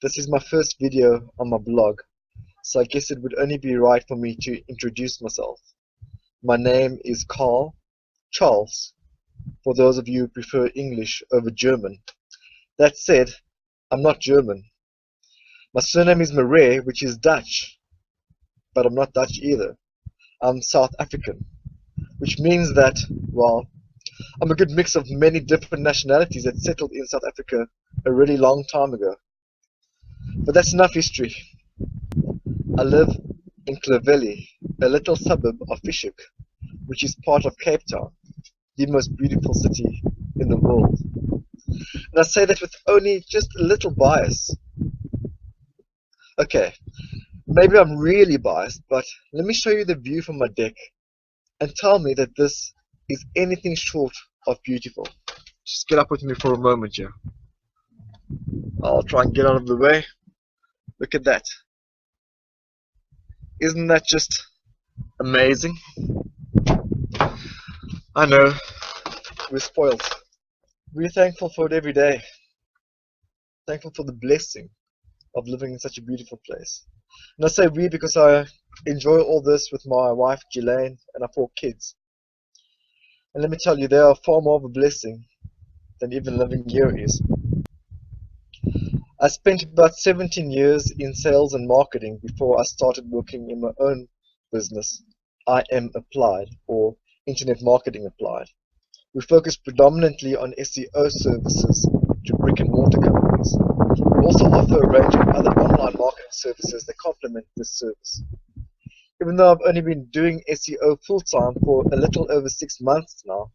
This is my first video on my blog, so I guess it would only be right for me to introduce myself. My name is Carl Charles, for those of you who prefer English over German. That said, I'm not German. My surname is Marais, which is Dutch, but I'm not Dutch either. I'm South African, which means that, well, I'm a good mix of many different nationalities that settled in South Africa a really long time ago. But that's enough history. I live in Clovelly, a little suburb of Fish Hoek, which is part of Cape Town, the most beautiful city in the world. And I say that with only just a little bias. Okay, maybe I'm really biased, but let me show you the view from my deck and tell me that this is anything short of beautiful. Just get up with me for a moment here. I'll try and get out of the way. Look at that. Isn't that just amazing? I know, we're spoiled. We're thankful for it every day. Thankful for the blessing of living in such a beautiful place. And I say we because I enjoy all this with my wife Ghislaine and our 4 kids. And let me tell you, they are far more of a blessing than even living here is. I spent about 17 years in sales and marketing before I started working in my own business, I Am Applied, or Internet Marketing Applied. We focus predominantly on SEO services to brick and mortar companies. We also offer a range of other online marketing services that complement this service. Even though I've only been doing SEO full-time for a little over 6 months now,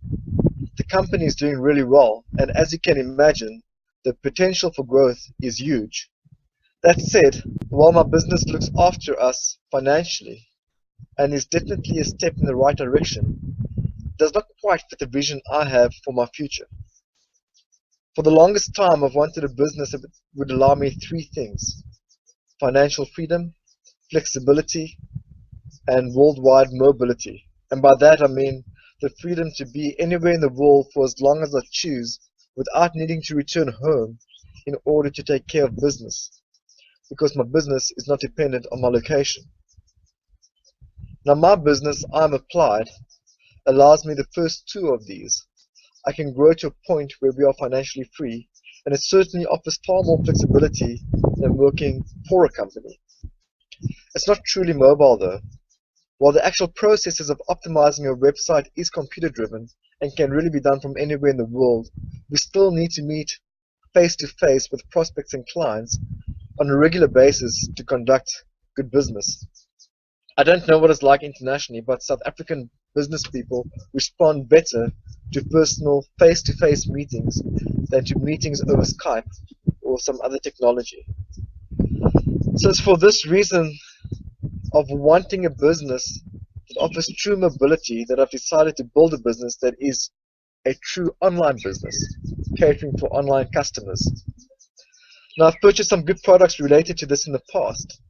the company is doing really well, and as you can imagine, the potential for growth is huge. That said, while my business looks after us financially and is definitely a step in the right direction, it does not quite fit the vision I have for my future. For the longest time, I've wanted a business that would allow me 3 things: financial freedom, flexibility, and worldwide mobility. And by that I mean the freedom to be anywhere in the world for as long as I choose without needing to return home in order to take care of business, because my business is not dependent on my location. Now my business, I'm Applied, allows me the first 2 of these. I can grow to a point where we are financially free, and it certainly offers far more flexibility than working for a company. It's not truly mobile though. While the actual processes of optimizing a website is computer driven and can really be done from anywhere in the world, we still need to meet face to face with prospects and clients on a regular basis to conduct good business. I don't know what it's like internationally, but South African business people respond better to personal face to face meetings than to meetings over Skype or some other technology. So it's for this reason of wanting a business that offers true mobility that I've decided to build a business that is a true online business, catering for online customers. Now, I've purchased some good products related to this in the past,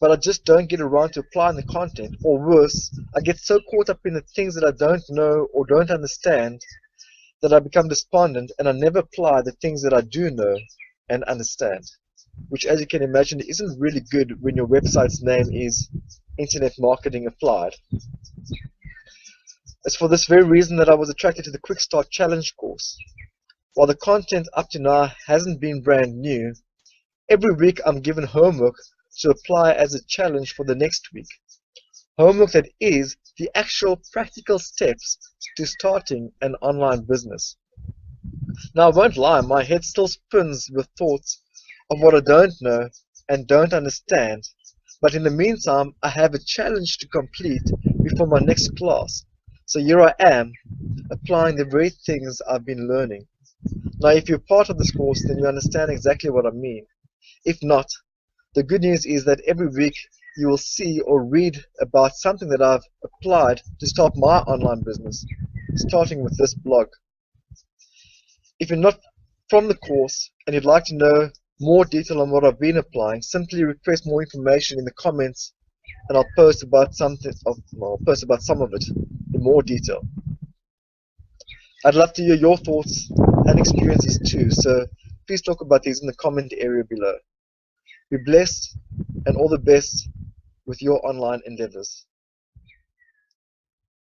but I just don't get around to applying the content, or worse, I get so caught up in the things that I don't know or don't understand that I become despondent and I never apply the things that I do know and understand, which, as you can imagine, isn't really good when your website's name is Internet Marketing Applied. It's for this very reason that I was attracted to the Quick Start Challenge course. While the content up to now hasn't been brand new, every week I'm given homework to apply as a challenge for the next week. Homework that is the actual practical steps to starting an online business. Now, I won't lie, my head still spins with thoughts of what I don't know and don't understand, but in the meantime I have a challenge to complete before my next class. So here I am, applying the very things I've been learning. Now if you're part of this course, then you understand exactly what I mean. If not, the good news is that every week you will see or read about something that I've applied to start my online business, starting with this blog. If you're not from the course and you'd like to know more detail on what I've been applying, simply request more information in the comments and I'll post about some of it in more detail. I'd love to hear your thoughts and experiences too, so please talk about these in the comment area below. Be blessed and all the best with your online endeavors.